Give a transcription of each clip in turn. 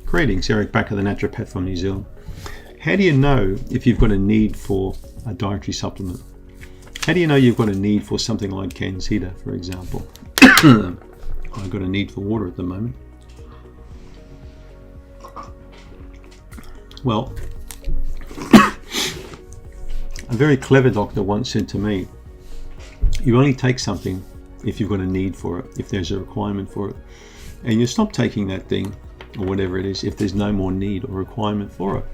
Greetings, Eric Backer, the naturopath from New Zealand. How do you know if you've got a need for a dietary supplement? How do you know you've got a need for something like Candida, for example? I've got a need for water at the moment. Well, a very clever doctor once said to me, you only take something if you've got a need for it, if there's a requirement for it. And you stop taking that thing, or whatever it is, if there's no more need or requirement for it.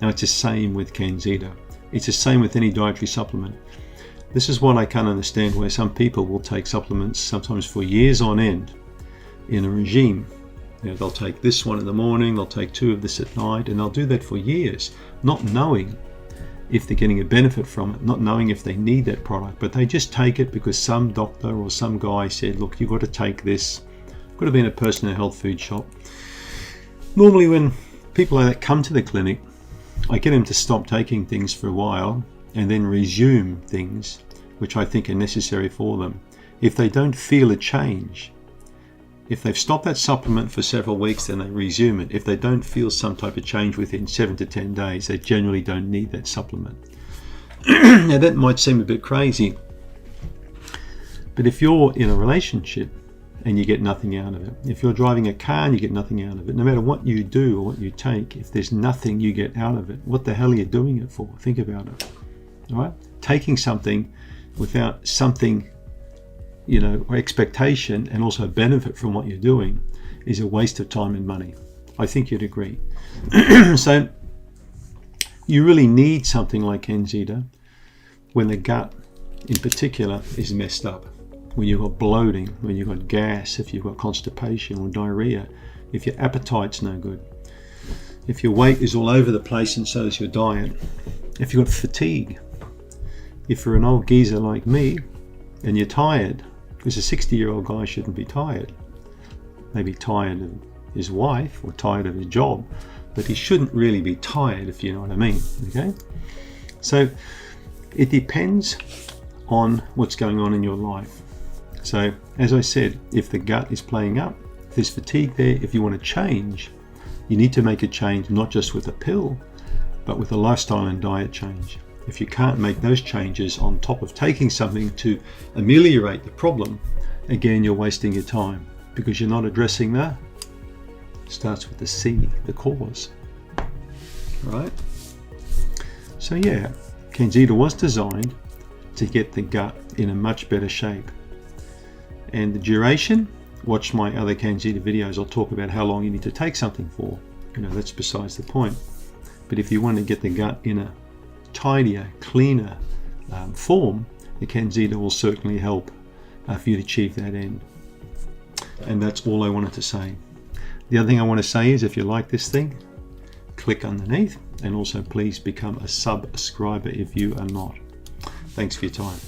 Now it's the same with Candida. It's the same with any dietary supplement. This is what I can't understand, where some people will take supplements sometimes for years on end in a regime. You know, they'll take this one in the morning, they'll take 2 of this at night, and they'll do that for years, not knowing if they're getting a benefit from it, not knowing if they need that product, but they just take it because some doctor or some guy said, look, you've got to take this. Could have been a person in a health food shop. Normally when people like that come to the clinic, I get them to stop taking things for a while and then resume things which I think are necessary for them. If they don't feel a change, if they've stopped that supplement for several weeks, then they resume it. If they don't feel some type of change within 7 to 10 days, they generally don't need that supplement. Now that might seem a bit crazy, but if you're in a relationship and you get nothing out of it, if you're driving a car and you get nothing out of it, no matter what you do or what you take, if there's nothing you get out of it, what the hell are you doing it for? Think about it. All right? Taking something without something, you know, or expectation and also benefit from what you're doing is a waste of time and money. I think you'd agree. So you really need something like Candida when the gut in particular is messed up, when you've got bloating, when you've got gas, if you've got constipation or diarrhea, if your appetite's no good, if your weight is all over the place and so is your diet, if you've got fatigue, if you're an old geezer like me and you're tired, because a 60-year-old guy shouldn't be tired. Maybe tired of his wife or tired of his job, but he shouldn't really be tired, if you know what I mean, okay? So it depends on what's going on in your life. So as I said, if the gut is playing up, if there's fatigue there, if you want to change, you need to make a change, not just with a pill, but with a lifestyle and diet change. If you can't make those changes on top of taking something to ameliorate the problem, again, you're wasting your time because you're not addressing the, starts with the C, the cause, right? So yeah, Candida was designed to get the gut in a much better shape. And the duration, watch my other Candida videos, I'll talk about how long you need to take something for. You know, that's besides the point. But if you want to get the gut in a tidier, cleaner form, the Candida will certainly help for you to achieve that end. And that's all I wanted to say. The other thing I want to say is if you like this thing, click underneath, and also please become a subscriber if you are not. Thanks for your time.